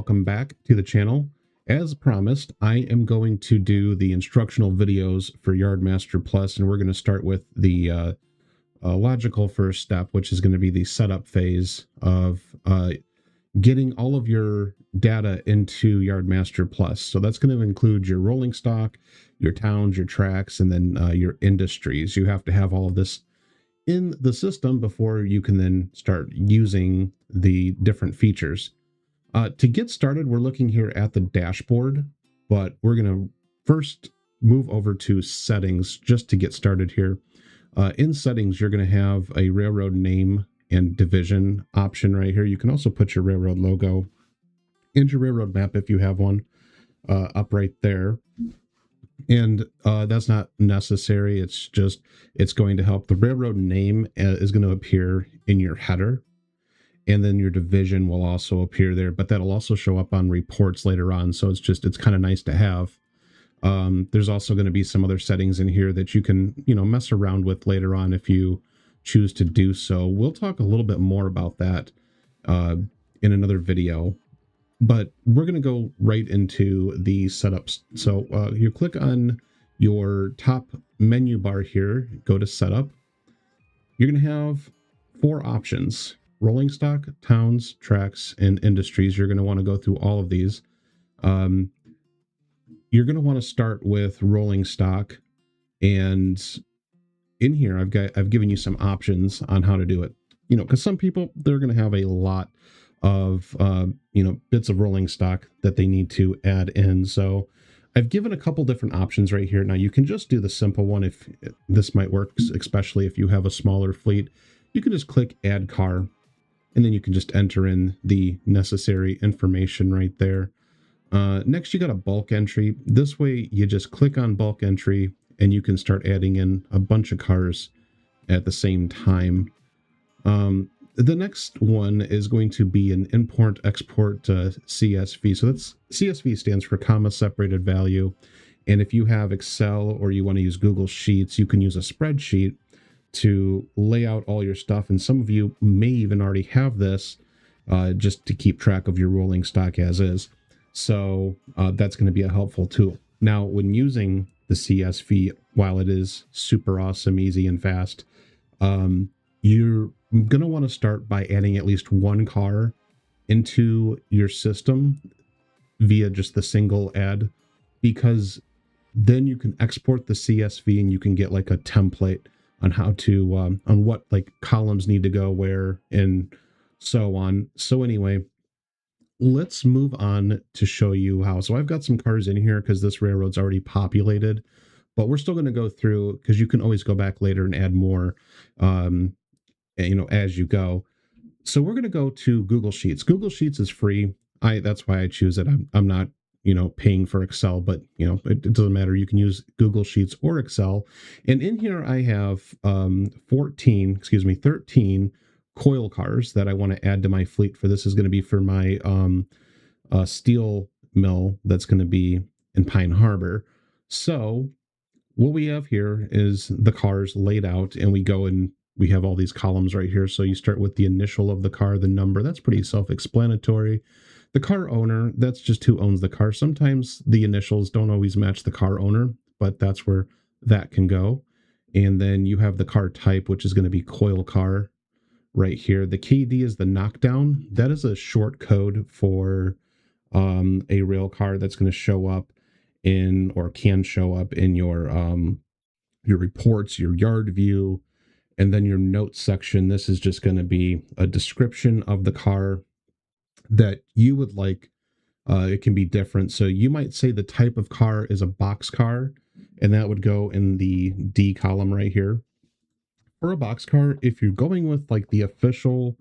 welcome back to the channel. As promised, I am going to do the instructional videos for Yardmaster Plus, and we're going to start with the logical first step, which is going to be the setup phase of getting all of your data into Yardmaster Plus. So that's going to include your rolling stock, your towns, your tracks, and then your industries. You have to have all of this in the system before you can then start using the different features. To get started, we're looking here at the dashboard, but we're going to first move over to settings just to get started here. In settings, you're going to have a railroad name and division option right here. You can also put your railroad logo and your railroad map if you have one up right there. And that's not necessary. It's going to help. The railroad name is going to appear in your header, and then your division will also appear there, but that'll also show up on reports later on. So it's kind of nice to have. There's also going to be some other settings in here that you can, mess around with later on if you choose to do so. We'll talk a little bit more about that in another video. But we're going to go right into the setups. So you click on your top menu bar here, go to setup. You're going to have 4 options: rolling stock, towns, tracks, and industries. You're going to want to go through all of these. You're going to want to start with rolling stock. And in here, I've given you some options on how to do it. Because some people, they're going to have a lot of bits of rolling stock that they need to add in. So I've given a couple different options right here. Now you can just do the simple one if this might work, especially if you have a smaller fleet. You can just click add car, and then you can just enter in the necessary information right there. Next, you got a bulk entry. This way you just click on bulk entry and you can start adding in a bunch of cars at the same time. The next one is going to be an import export CSV. So that's CSV stands for comma separated value. And if you have Excel or you want to use Google Sheets, you can use a spreadsheet to lay out all your stuff. And some of you may even already have this just to keep track of your rolling stock as is. So that's going to be a helpful tool. Now, when using the CSV, while it is super awesome, easy, and fast, you're going to want to start by adding at least one car into your system via just the single add, because then you can export the CSV and you can get like a template on how to, on what like columns need to go where and so on. So anyway, let's move on to show you how. So I've got some cars in here because this railroad's already populated, but we're still going to go through because you can always go back later and add more, as you go. So we're going to go to Google Sheets. Google Sheets is free. That's why I choose it. I'm not, paying for Excel, but it doesn't matter. You can use Google Sheets or Excel. And in here I have 13 coil cars that I want to add to my fleet for. This is going to be for my steel mill that's going to be in Pine Harbor. So what we have here is the cars laid out, and we go and we have all these columns right here. So you start with the initial of the car, the number. That's pretty self-explanatory. The car owner, that's just who owns the car. Sometimes the initials don't always match the car owner, but that's where that can go. And then you have the car type, which is going to be coil car right here. The KD is the knockdown. That is a short code for a rail car that's going to show up in, or can show up in your reports, your yard view, and then your notes section. This is just going to be a description of the car that you would like. It can be different. So you might say the type of car is a box car, and that would go in the D column right here. For a box car, if you're going with like the official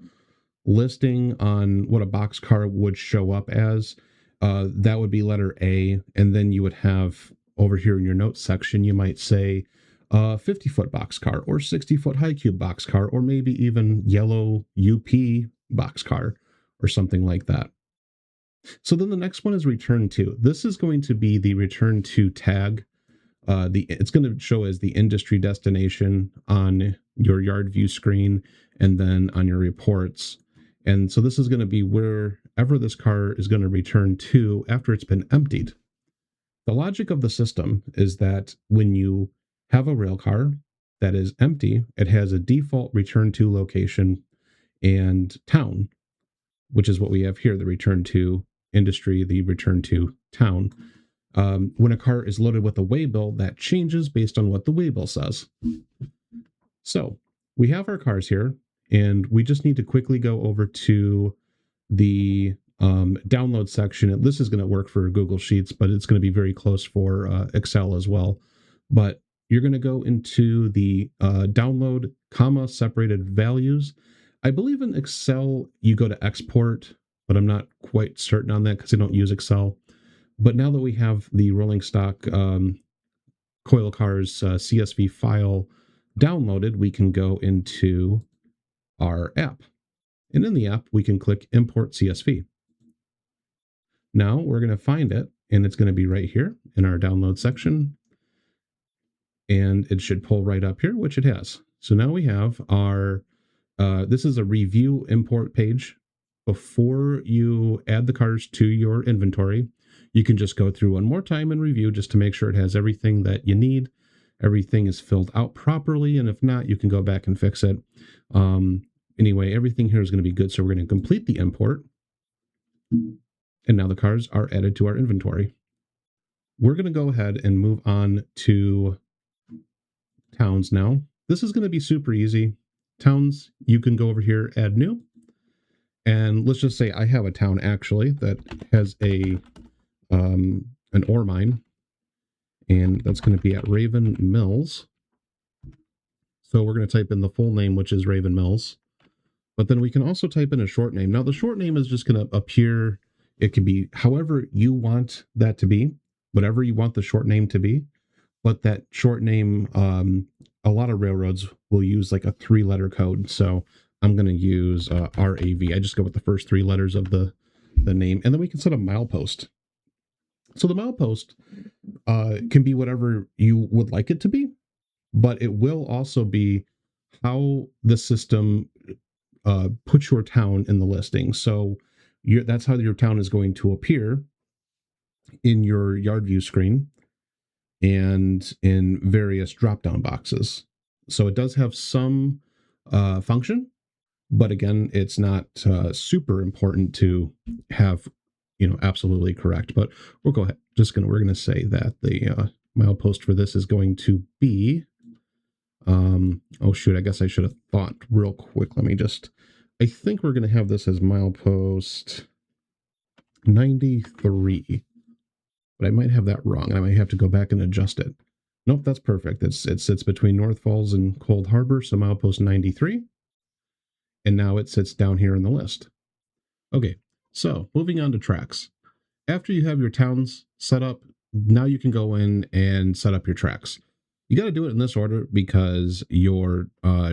listing on what a box car would show up as, that would be letter A. And then you would have over here in your notes section, you might say 50-foot box car, or 60-foot high cube box car, or maybe even yellow UP box car or something like that. So then the next one is return to. This is going to be the return to tag. It's going to show as the industry destination on your yard view screen and then on your reports. And so this is going to be where wherever this car is going to return to after it's been emptied. The logic of the system is that when you have a rail car that is empty, it has a default return to location and town, which is what we have here, the return to industry, the return to town. When a car is loaded with a waybill, that changes based on what the waybill says. So we have our cars here, and we just need to quickly go over to the download section. This is going to work for Google Sheets, but it's going to be very close for Excel as well. But you're going to go into the download comma separated values. I believe in Excel you go to export, but I'm not quite certain on that because I don't use Excel. But now that we have the rolling stock coil cars CSV file downloaded, we can go into our app. And in the app, we can click Import CSV. Now we're going to find it, and it's going to be right here in our download section. And it should pull right up here, which it has. So now we have our, this is a review import page. Before you add the cars to your inventory, you can just go through one more time and review just to make sure it has everything that you need. Everything is filled out properly. And if not, you can go back and fix it. Anyway, everything here is going to be good. So we're going to complete the import. And now the cars are added to our inventory. We're going to go ahead and move on to towns now. This is going to be super easy. Towns, you can go over here, add new. And let's just say I have a town actually that has an ore mine. And that's going to be at Raven Mills. So we're going to type in the full name, which is Raven Mills. But then we can also type in a short name. Now the short name is just going to appear. It can be however you want that to be, whatever you want the short name to be. But that short name, a lot of railroads will use like a 3-letter code. So I'm going to use RAV. I just go with the first 3 letters of the name. And then we can set a milepost. So the milepost can be whatever you would like it to be, but it will also be how the system puts your town in the listing. So that's how your town is going to appear in your yard view screen and in various drop-down boxes. So it does have some function, but again, it's not super important to have absolutely correct. But we'll go ahead. We're gonna say that the milepost for this is going to be oh shoot, I guess I should have thought real quick. I think we're gonna have this as milepost 93, but I might have that wrong. I might have to go back and adjust it. Nope, that's perfect. It sits between North Falls and Cold Harbor, so milepost 93. And now it sits down here in the list. Okay, so moving on to tracks. After you have your towns set up, now you can go in and set up your tracks. You got to do it in this order because your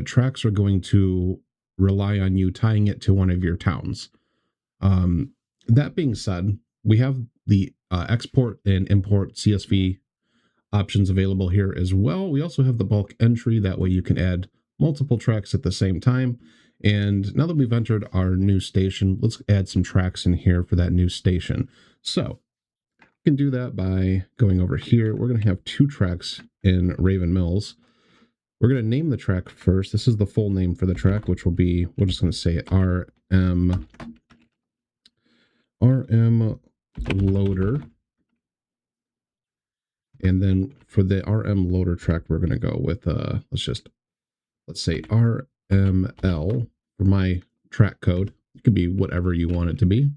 tracks are going to rely on you tying it to one of your towns. That being said, we have the export and import CSV options available here as well. We also have the bulk entry. That way you can add multiple tracks at the same time. And now that we've entered our new station, let's add some tracks in here for that new station. So we can do that by going over here. We're going to have 2 tracks in Raven Mills. We're going to name the track first. This is the full name for the track, which will be, we're just going to say RM loader. And then for the RM loader track, we're going to go with, let's say RML for my track code. It could be whatever you want it to be.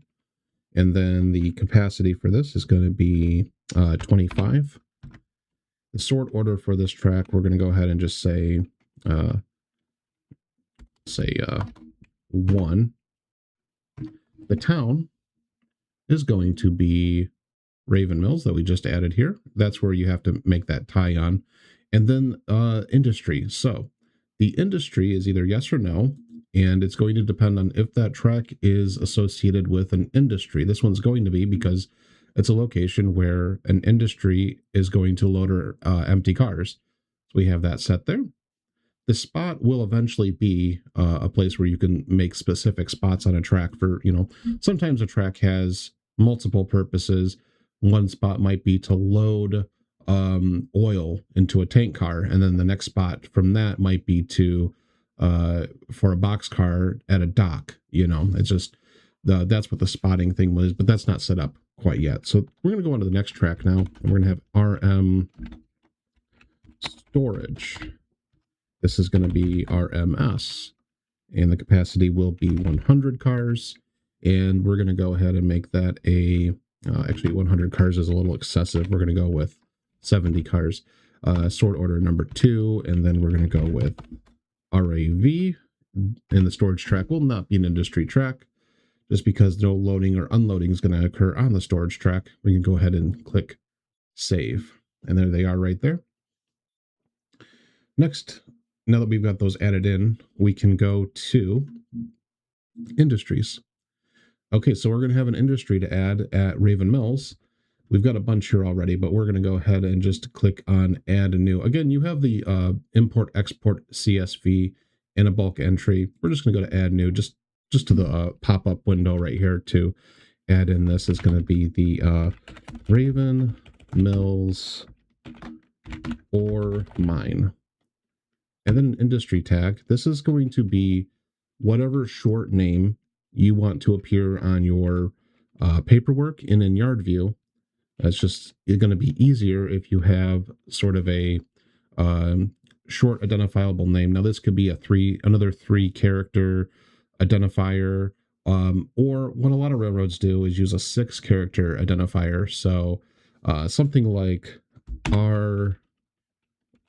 And then the capacity for this is going to be 25. The sort order for this track, we're going to go ahead and just say 1. The town is going to be Raven Mills that we just added here. That's where you have to make that tie on. And then industry. So the industry is either yes or no, and it's going to depend on if that track is associated with an industry. This one's going to be because it's a location where an industry is going to load empty cars. So we have that set there. The spot will eventually be a place where you can make specific spots on a track for, sometimes a track has multiple purposes. One spot might be to load oil into a tank car, and then the next spot from that might be to for a box car at a dock. It's just that's what the spotting thing was, but that's not set up quite yet. So we're going to go on to the next track now, and we're going to have RM storage. This is going to be RMS, and the capacity will be 100 cars. And we're going to go ahead and make that actually 100 cars is a little excessive. We're going to go with 70 cars. Sort order number 2, and then we're going to go with RAV. And the storage track will not be an industry track, just because no loading or unloading is going to occur on the storage track. We can go ahead and click save. And there they are right there. Next, now that we've got those added in, we can go to industries. Okay, so we're going to have an industry to add at Raven Mills. We've got a bunch here already, but we're going to go ahead and just click on add a new. Again, you have the import export CSV and a bulk entry. We're just going to go to add new, just to the pop-up window right here to add in. This is going to be the Raven Mills or mine. And then an industry tag. This is going to be whatever short name you want to appear on your paperwork and in yard view. It's just going to be easier if you have sort of a short identifiable name. Now, this could be another 3-character identifier, or what a lot of railroads do is use a 6-character identifier. So something like R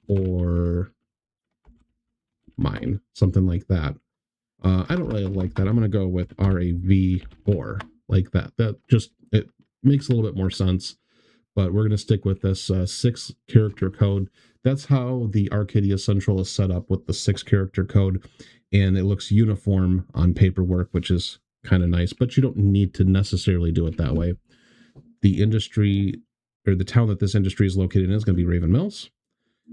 or mine, something like that. I don't really like that. I'm going to go with RAV or like that. It makes a little bit more sense. But we're going to stick with this 6-character code. That's how the Arcadia Central is set up, with the 6-character code. And it looks uniform on paperwork, which is kind of nice. But you don't need to necessarily do it that way. The industry, or the town that this industry is located in, is going to be Raven Mills.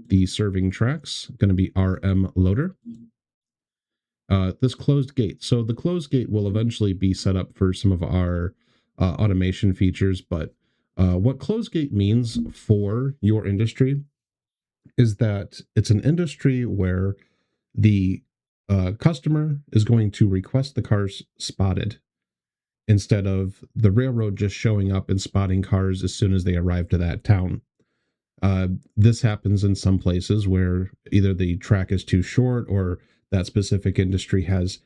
The serving track's going to be RM Loader. This closed gate. So the closed gate will eventually be set up for some of our automation features, but what closed gate means for your industry is that it's an industry where the customer is going to request the cars spotted instead of the railroad just showing up and spotting cars as soon as they arrive to that town. This happens in some places where either the track is too short or that specific industry has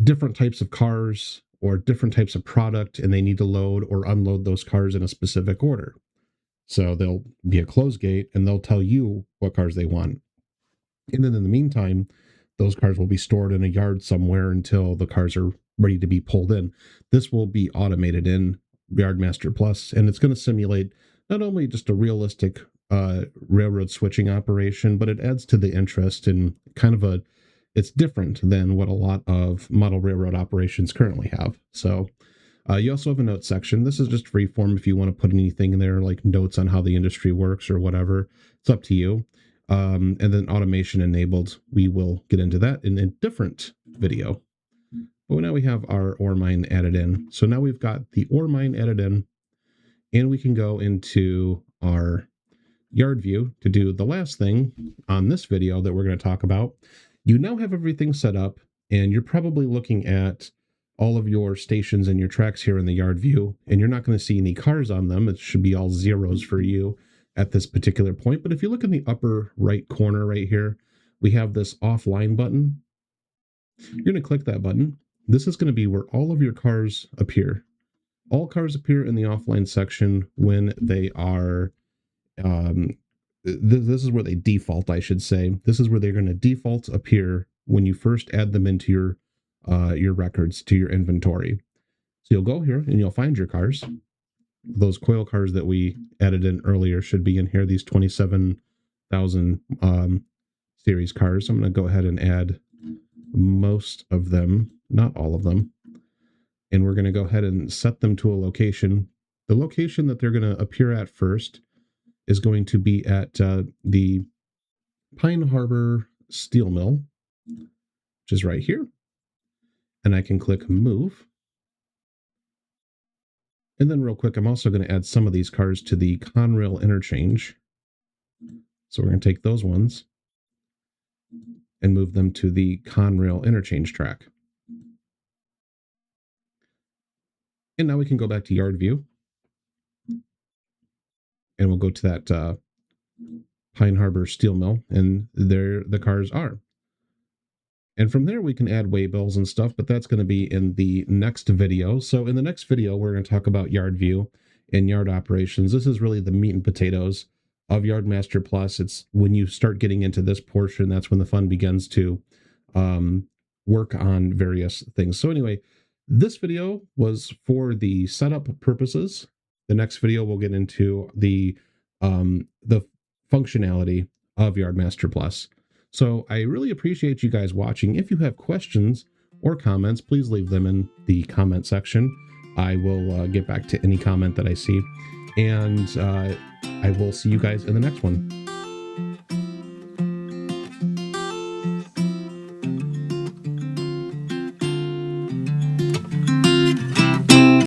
different types of cars or different types of product, and they need to load or unload those cars in a specific order. So there'll be a closed gate, and they'll tell you what cars they want. And then in the meantime, those cars will be stored in a yard somewhere until the cars are ready to be pulled in. This will be automated in Yardmaster Plus, and it's going to simulate not only just a realistic railroad switching operation, but it adds to the interest in kind of it's different than what a lot of model railroad operations currently have. So you also have a notes section. This is just free form. If you want to put anything in there, like notes on how the industry works or whatever, it's up to you. And then automation enabled. We will get into that in a different video. But now we have our ore mine added in. So now we've got the ore mine added in, and we can go into our yard view to do the last thing on this video that we're going to talk about. You now have everything set up, and you're probably looking at all of your stations and your tracks here in the yard view, and you're not going to see any cars on them. It should be all zeros for you at this particular point. But if you look in the upper right corner right here, we have this offline button. You're going to click that button. This is going to be where all of your cars appear. All cars appear in the offline section when they are this is where they default, I should say. This is where they're going to default appear when you first add them into your records, to your inventory. So you'll go here and you'll find your cars. Those coil cars that we added in earlier should be in here, these 27,000 series cars. I'm going to go ahead and add most of them, not all of them. And we're going to go ahead and set them to a location. The location that they're going to appear at first is going to be at the Pine Harbor Steel Mill, which is right here. And I can click move. And then real quick, I'm also going to add some of these cars to the Conrail interchange. So we're going to take those ones and move them to the Conrail interchange track. And now we can go back to Yard View. And we'll go to that Pine Harbor Steel Mill, and there the cars are. And from there, we can add waybills and stuff, but that's going to be in the next video. So in the next video, we're going to talk about Yard View and yard operations. This is really the meat and potatoes of Yardmaster Plus. It's when you start getting into this portion, that's when the fun begins to work on various things. So anyway, this video was for the setup purposes. The next video, we'll get into the functionality of Yardmaster Plus. So I really appreciate you guys watching. If you have questions or comments, please leave them in the comment section. I will get back to any comment that I see. And I will see you guys in the next one.